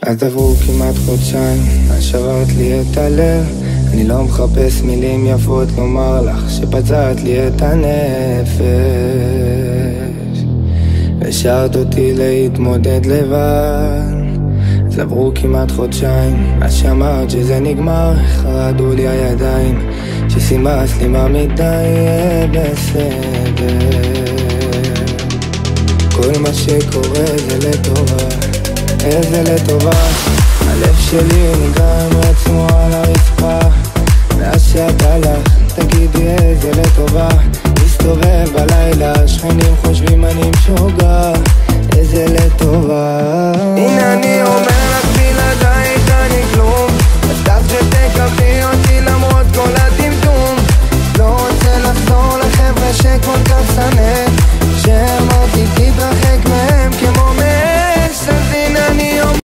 אז עברו כמעט חודשיים, אז שברת לי את הלב. אני לא מחפש מילים יפות לומר לך שפצעת לי את הנפש, השארת אותי להתמודד לבד. אז עברו כמעט חודשיים, אז שאמרת שזה נגמר, חרדו לי הידיים, שסימס לי מה מדי יהיה בסדר. כל מה שקורה זה לטובה, איזה לטובה. הלב שלי נגרם עצמו על הרצפה, ואז שאת הלך תגידי איזה לטובה. מסתובב בלילה, שכנים חושבים אני משוגע, איזה לטובה. הנה אני